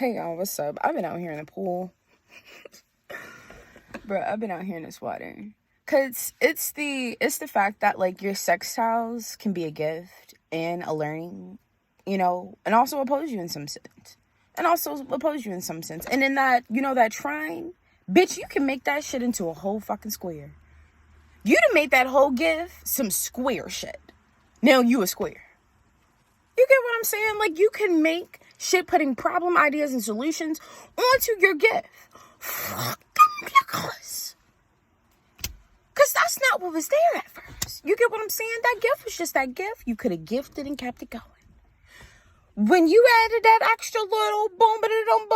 Hey y'all, what's up? I've been out here in the pool. Bro, I've been out here in this water. Cause it's the fact that like your sextiles can be a gift and a learning, and also oppose you in some sense. And in that, that trine, bitch, you can make that shit into a whole fucking square. You done made that whole gift some square shit. Now you a square. You get what I'm saying? Like, you can make shit putting problem ideas and solutions onto your gift. Because that's not what was there at first. You get what I'm saying? That gift was just that gift. You could have gifted and kept it going. When you added that extra little boom, boom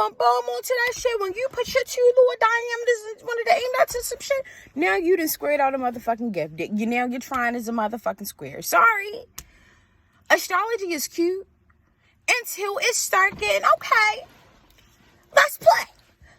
onto that shit, when you put your two little diameters and wanted to aim that to some shit, now you done squared out a motherfucking gift. You're trying as a motherfucking square. Sorry. Astrology is cute until it start getting, okay, let's play.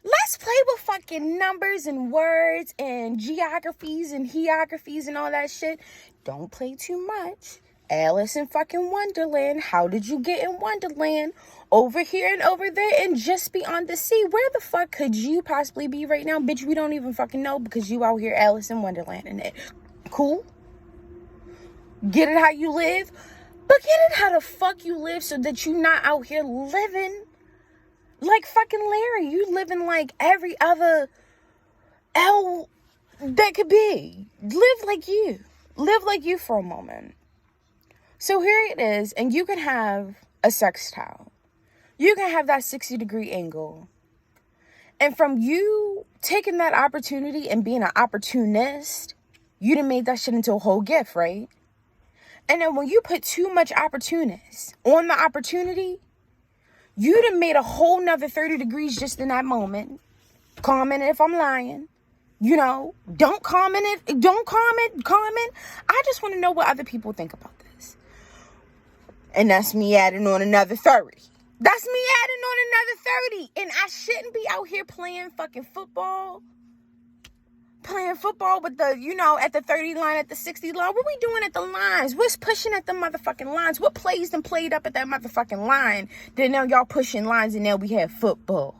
Let's play with fucking numbers and words and geographies and geographies and all that shit. Don't play too much. Alice in fucking Wonderland. How did you get in Wonderland? Over here and over there and just beyond the sea. Where the fuck could you possibly be right now? Bitch, we don't even fucking know because you out here Alice in Wonderland. And it, cool? Get it how you live? But get it how the fuck you live so that you're not out here living like fucking Larry. You living like every other L that could be. Live like you. Live like you for a moment. So here it is, and you can have a sextile. You can have that 60-degree angle. And from you taking that opportunity and being an opportunist, you done made that shit into a whole gift, right? And then when you put too much opportunist on the opportunity, you done made a whole nother 30 degrees just in that moment. Comment if I'm lying. Don't comment it. Don't comment. I just want to know what other people think about this. And that's me adding on another 30. That's me adding on another 30. And I shouldn't be out here playing fucking football. Playing football with the, at the 30 line, at the 60 line. What we doing at the lines? What's pushing at the motherfucking lines? What plays and played up at that motherfucking line? Then now y'all pushing lines and now we have football.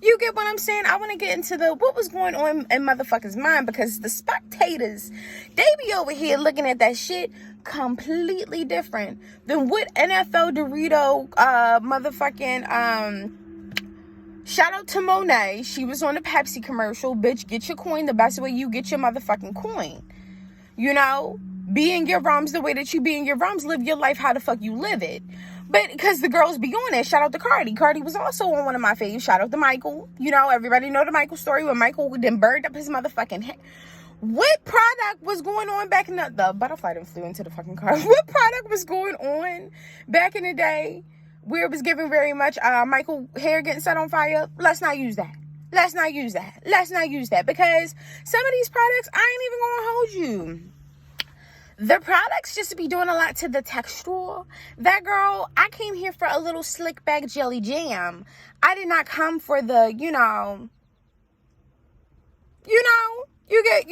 You get what I'm saying? I want to get into what was going on in motherfuckers' mind because the spectators, they be over here looking at that shit completely different than what NFL Dorito shout out to Monet. She was on a Pepsi commercial. Bitch, get your coin the best way you get your motherfucking coin. Be in your rums the way that you be in your rums. Live your life how the fuck you live it. But because the girls be on it, shout out to Cardi. Cardi was also on one of my faves. Shout out to Michael. Everybody know the Michael story when Michael then burned up his motherfucking head. What product was going on back in the butterfly done flew into the fucking car. What product was going on back in the day where it was giving very much Michael hair getting set on fire? Let's not use that. Let's not use that because some of these products, I ain't even gonna hold you. The products just be doing a lot to the texture. That girl, I came here for a little slick back jelly jam. I did not come for the, you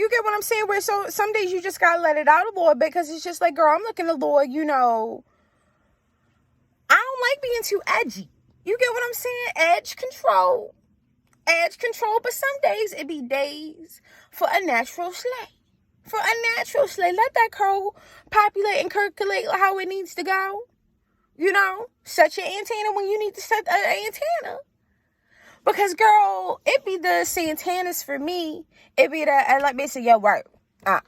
get what I'm saying? Where so some days you just gotta let it out a little bit because it's just like, girl, I'm looking a little, I don't like being too edgy. You get what I'm saying? Edge control. But some days it be days for a natural slay. Let that curl populate and percolate how it needs to go. Set your antenna when you need to set an antenna. Because, girl, it be the Santanas for me. It be the, and let me say your word. Yeah,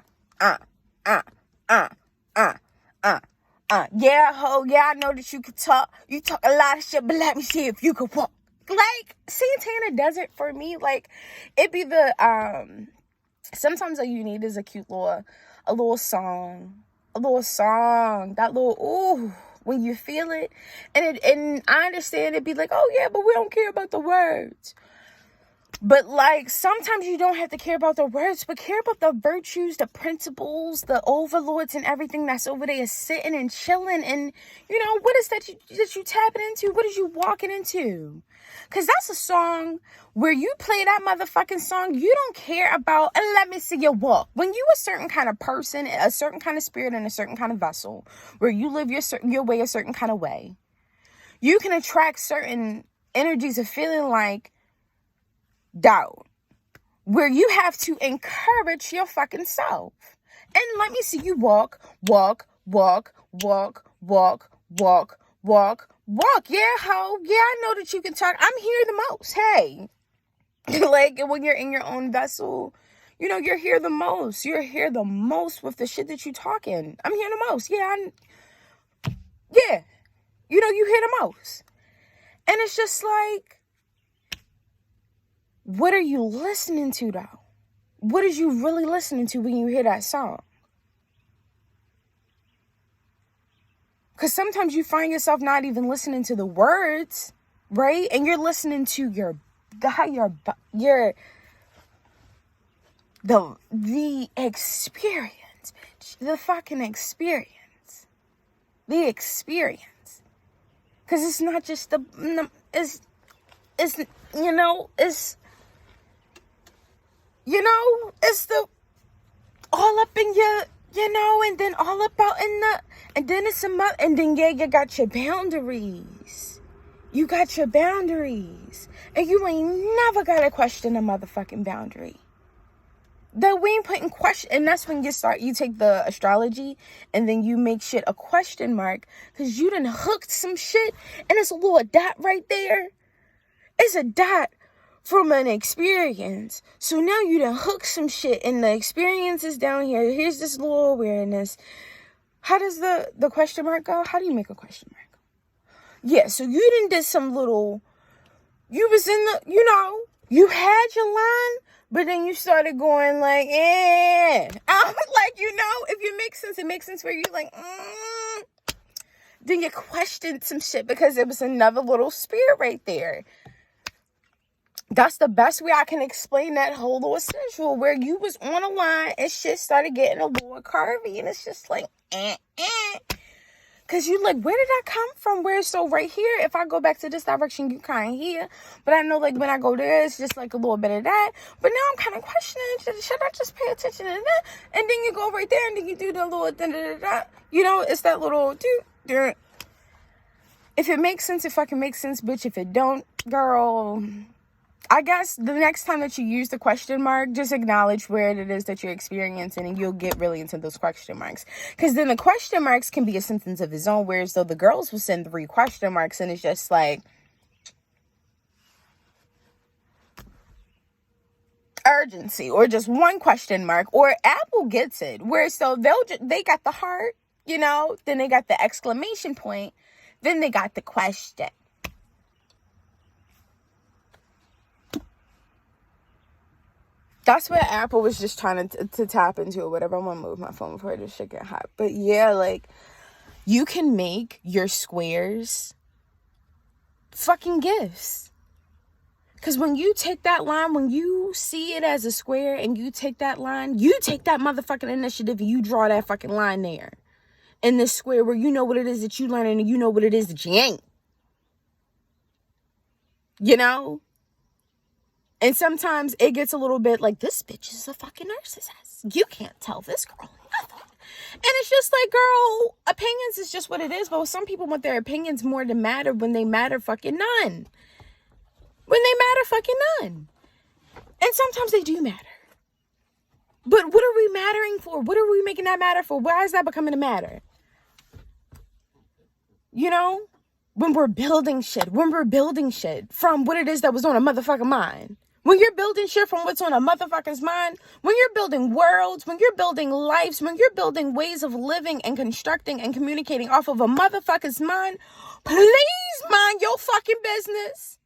ho, yeah, I know that you can talk. You talk a lot of shit, but let me see if you can walk. Like, Santana does it for me. Like, it be the, sometimes all you need is a cute little song. That little, ooh, when you feel it. And I understand it'd be like, oh yeah, but we don't care about the words. But like, sometimes you don't have to care about the words, but care about the virtues, the principles, the overlords and everything that's over there sitting and chilling. And, what is that you tapping into? What is you walking into? Because that's a song where you play that motherfucking song, you don't care about, and let me see your walk. When you a certain kind of person, a certain kind of spirit, and a certain kind of vessel, where you live your way a certain kind of way, you can attract certain energies of feeling like doubt, where you have to encourage your fucking self. And let me see you walk. Yeah, ho. Yeah, I know that you can talk. I'm here the most. Hey. Like, when you're in your own vessel, you know, you're here the most. You're here the most with the shit that you talking. I'm here the most. Yeah, you know, you hear the most. And it's just like, what are you listening to, though? What is you really listening to when you hear that song? Because sometimes you find yourself not even listening to the words, right? And you're listening to the experience, bitch. The fucking experience. The experience. Because it's not just it's the all up in your, and then all about and then it's and then you got your boundaries. You got your boundaries. And you ain't never gotta question a motherfucking boundary. That we ain't putting question, and that's when you take the astrology and then you make shit a question mark, because you done hooked some shit, and it's a little dot right there. It's a dot from an experience. So now you done hooked some shit, and the experience is down here. Here's this little awareness. How does the question mark go? How do you make a question mark? Yeah, so you done did some little, you was in the, you had your line, but then you started going like, like, if you make sense, it makes sense where you like, Then you questioned some shit because there was another little spirit right there. That's the best way I can explain that whole little sensual, where you was on a line and shit started getting a little curvy, and it's just like, Because you like, where did that come from? Where? So right here, if I go back to this direction, you kind of here. But I know, like, when I go there, it's just like a little bit of that. But now I'm kind of questioning, should I just pay attention to that? And then you go right there, and then you do the little da-da-da-da. It's that little do. If it makes sense, it fucking makes sense, bitch. If it don't, girl, I guess the next time that you use the question mark, just acknowledge where it is that you're experiencing, and you'll get really into those question marks. Because then the question marks can be a sentence of its own, whereas though the girls will send 3 question marks, and it's just like urgency, or just 1 question mark, or Apple gets it, where so they got the heart, then they got the exclamation point, then they got the question. That's what Apple was just trying to tap into, or whatever. I'm going to move my phone before this shit get hot. But yeah, like, you can make your squares fucking gifts. Because when you take that line, when you see it as a square and you take that line, you take that motherfucking initiative and you draw that fucking line there. In this square where you know what it is that you learn, and you know what it is that you ain't. And sometimes it gets a little bit like, this bitch is a fucking narcissist. You can't tell this girl nothing. And it's just like, girl, opinions is just what it is. But some people want their opinions more to matter when they matter fucking none. And sometimes they do matter. But what are we mattering for? What are we making that matter for? Why is that becoming a matter? When we're building shit from what it is that was on a motherfucking mind. When you're building shit from what's on a motherfucker's mind, when you're building worlds, when you're building lives, when you're building ways of living and constructing and communicating off of a motherfucker's mind, please mind your fucking business.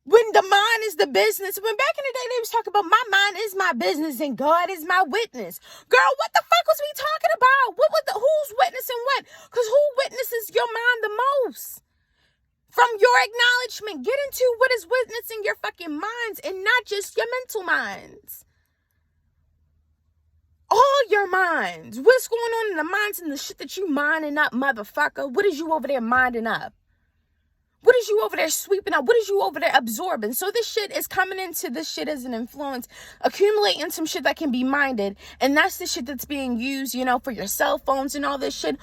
When the mind is the business, when back in the day they was talking about my mind is my business and God is my witness. Girl, what the fuck was we talking about? Who's witnessing what? Because who witnesses your mind the most? From your acknowledgement, get into what is witnessing your fucking minds, and not just your mental minds. All your minds. What's going on in the minds and the shit that you minding up, motherfucker? What is you over there minding up? What is you over there sweeping up? What is you over there absorbing? So this shit is coming into this shit as an influence, accumulating some shit that can be minded. And that's the shit that's being used, you know, for your cell phones and all this shit.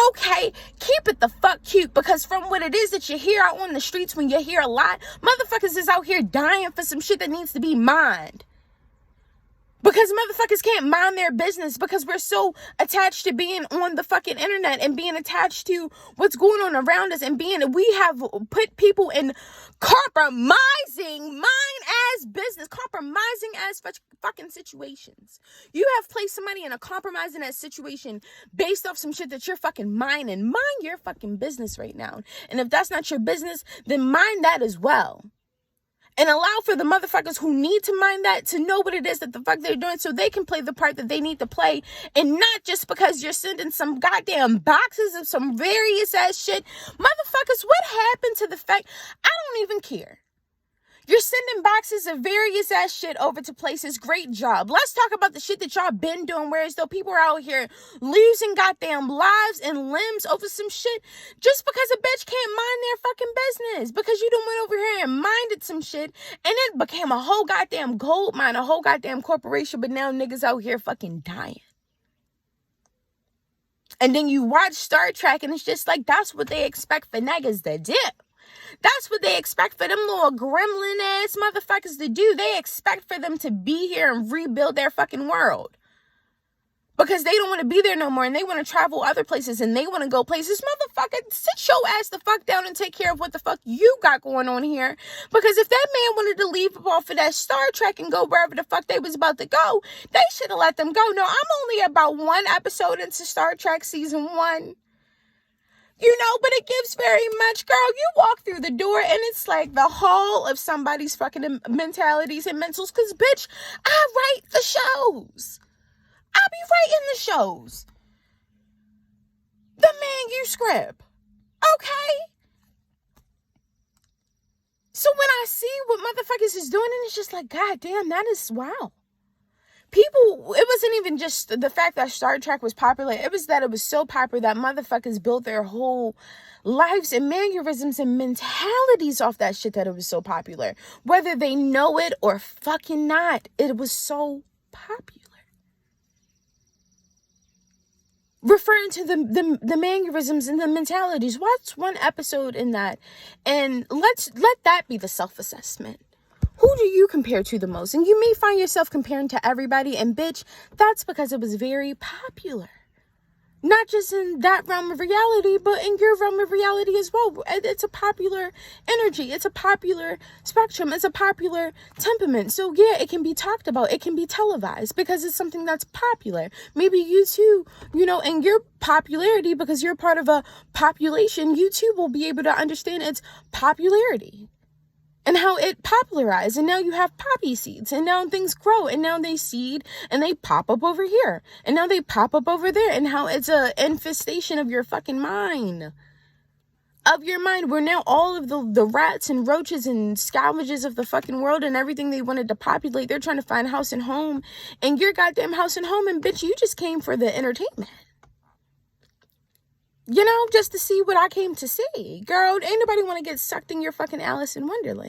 Okay, keep it the fuck cute, because from what it is that you hear out on the streets, when you hear a lot, motherfuckers is out here dying for some shit that needs to be mined. Because motherfuckers can't mind their business, because we're so attached to being on the fucking internet and being attached to what's going on around us, and we have put people in compromising as fucking situations. You have placed somebody in a compromising as situation based off some shit that you're fucking minding. Mind your fucking business right now. And if that's not your business, then mind that as well. And allow for the motherfuckers who need to mind that to know what it is that the fuck they're doing, so they can play the part that they need to play. And not just because you're sending some goddamn boxes of some various ass shit. Motherfuckers, what happened to the fact? I don't even care. You're sending boxes of various ass shit over to places. Great job. Let's talk about the shit that y'all been doing, whereas though people are out here losing goddamn lives and limbs over some shit just because a bitch can't mind their fucking business. Because you done went over here and minded some shit and it became a whole goddamn gold mine, a whole goddamn corporation, but now niggas out here fucking dying. And then you watch Star Trek and it's just like, that's what they expect for niggas to do. That's what they expect for them little gremlin ass motherfuckers to do. They expect for them to be here and rebuild their fucking world. Because they don't want to be there no more and they want to travel other places and they want to go places. Motherfucker, sit your ass the fuck down and take care of what the fuck you got going on here. Because if that man wanted to leave off of that Star Trek and go wherever the fuck they was about to go, they should have let them go. No, I'm only about one episode into Star Trek season 1. You know, but it gives very much, girl, you walk through the door and it's like the whole of somebody's fucking mentalities and mentals. Because, bitch, I write the shows. I be writing the shows. The manuscript. Okay? So when I see what motherfuckers is doing, and it's just like, God damn, that is, wow. People, it wasn't even just the fact that Star Trek was popular. It was that it was so popular that motherfuckers built their whole lives and mannerisms and mentalities off that shit that it was so popular. Whether they know it or fucking not, it was so popular. Referring to the mannerisms and the mentalities. Watch one episode in that and let that be the self-assessment. Who do you compare to the most? And you may find yourself comparing to everybody. And bitch, that's because it was very popular. Not just in that realm of reality, but in your realm of reality as well. It's a popular energy. It's a popular spectrum. It's a popular temperament. So yeah, it can be talked about. It can be televised because it's something that's popular. Maybe you too, you know, and your popularity, because you're part of a population, you too will be able to understand its popularity. And how it popularized, and now you have poppy seeds, and now things grow, and now they seed, and they pop up over here, and now they pop up over there, and how it's a infestation of your fucking mind. Of your mind, where now all of the rats and roaches and scavengers of the fucking world and everything they wanted to populate, they're trying to find house and home, and your goddamn house and home, and bitch, you just came for the entertainment. You know, just to see what I came to see. Girl, ain't nobody want to get sucked in your fucking Alice in Wonderland.